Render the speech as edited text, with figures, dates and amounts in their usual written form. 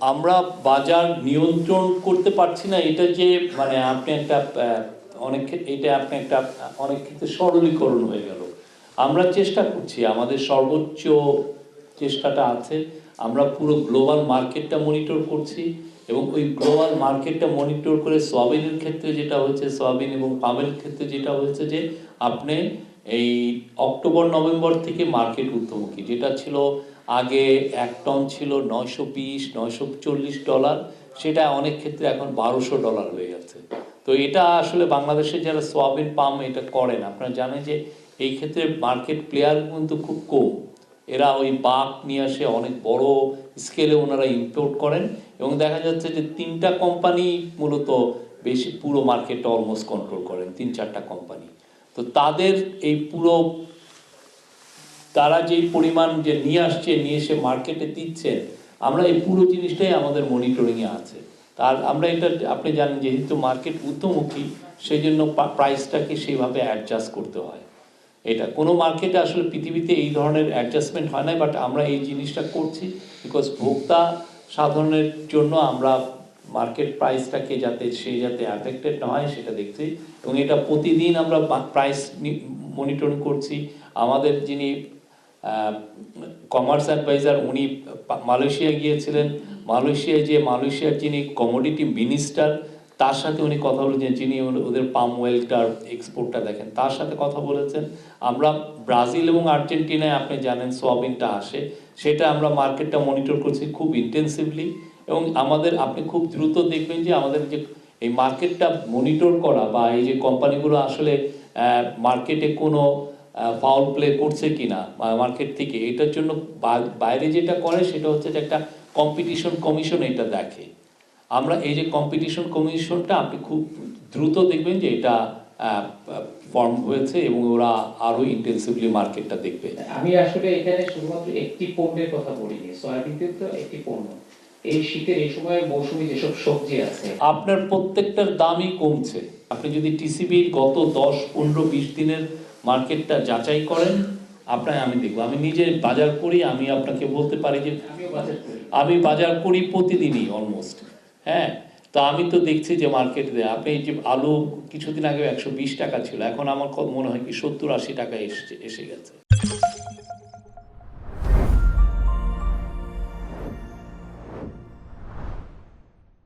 আমরা বাজার নিয়ন্ত্রণ করতে পারছি না, এটা যে মানে আপনি একটা অনেক এটা আপনি একটা অনেক ক্ষেত্রে সরলীকরণ হয়ে গেল। আমরা চেষ্টা করছি, আমাদের সর্বোচ্চ চেষ্টাটা আছে। আমরা পুরো গ্লোবাল মার্কেটটা মনিটর করছি এবং ওই গ্লোবাল মার্কেটটা মনিটর করে সয়াবিনের ক্ষেত্রে যেটা হচ্ছে, সয়াবিন এবং পামের ক্ষেত্রে যেটা হচ্ছে যে আপনি এই অক্টোবর নভেম্বর থেকে মার্কেট ঊর্ধ্বমুখী, যেটা ছিল আগে 1 টন ছিল $920-940, সেটা অনেক ক্ষেত্রে এখন $1200 হয়ে গেছে। তো এটা আসলে বাংলাদেশে যারা সয়াবিন পাম এটা করেন, আপনারা জানেন যে এই ক্ষেত্রে মার্কেট প্লেয়ার কিন্তু খুব কম। এরা ওই বাক নিয়ে আসে, অনেক বড় স্কেলে ওনারা ইম্পোর্ট করেন এবং দেখা যাচ্ছে যে 3টা কোম্পানি মূলত বেশি পুরো মার্কেটটা অলমোস্ট কন্ট্রোল করেন, 3-4টা কোম্পানি। তো তাদের এই পুরো তারা যেই পরিমাণ যে নিয়ে আসছে, নিয়ে এসে মার্কেটে দিচ্ছেন, আমরা এই পুরো জিনিসটাই আমাদের মনিটরিংয়ে আছে। আর আমরা এটা আপনি জানেন যেহেতু মার্কেট ঊর্ধ্বমুখী, সেই জন্য প্রাইসটাকে সেইভাবে অ্যাডজাস্ট করতে হয়। এটা কোনো মার্কেটে আসলে পৃথিবীতে এই ধরনের অ্যাডজাস্টমেন্ট হয় না, বাট আমরা এই জিনিসটা করছি বিকজ ভোক্তা সাধারণের জন্য আমরা মার্কেট প্রাইসটাকে যাতে অ্যাফেক্টেড না হয় সেটা দেখছি এবং এটা প্রতিদিন আমরা প্রাইস মনিটরিং করছি। আমাদের যিনি কমার্স অ্যাডভাইজার উনি মালয়েশিয়া গিয়েছিলেন, মালয়েশিয়ার যিনি কমোডিটি মিনিস্টার তার সাথে উনি কথা বলেছেন, যিনি ওদের পাম ওয়েলটার এক্সপোর্টটা দেখেন তার সাথে কথা বলেছেন। আমরা ব্রাজিল এবং আর্জেন্টিনায় আপনি জানেন সোয়াবিনটা আসে, সেটা আমরা মার্কেটটা মনিটর করছি খুব ইন্টেন্সিভলি এবং আমাদের আপনি খুব দ্রুত দেখবেন যে আমাদের যে এই মার্কেটটা মনিটর করা বা এই যে কোম্পানিগুলো আসলে মার্কেটে কোনো ফাউল প্লে করছে কিনা মার্কেট থেকে, এটার জন্য বাইরে যেটা করে সেটা হচ্ছে যে একটা কম্পিটিশন কমিশন এটা দেখে। আমরা এই যে কম্পিটিশন কমিশনটা আপনি খুব দ্রুত দেখবেন যে এটা ফর্ম হয়েছে এবং ওরা আরো ইন্টেন্সিভলি মার্কেটটা দেখবে। আমি আসলে এখানে শুধুমাত্র একটি পণ্যের কথা বলিনি, সয়াবিনতে তো একটি পণ্য। এই শীতের এই সময় মৌসুমী যেসব সবজি আছে আপনার প্রত্যেকটার দামই কমছে। আপনি যদি টিসিবির গত 10-15-20 দিনের মার্কেটটা যাচাই করেন, আমি দেখবো, আমি নিজে বাজার করি, আমি আপনাকে বলতে পারি যে আমি বাজার করি প্রতিদিনই অলমোস্ট। হ্যাঁ, তো আমি তো দেখছি যে মার্কেটে আপনি এই যে আলু কিছুদিন আগে 120 টাকা ছিল, এখন আমার মনে হয় কি 70-80 টাকা এসে গেছে।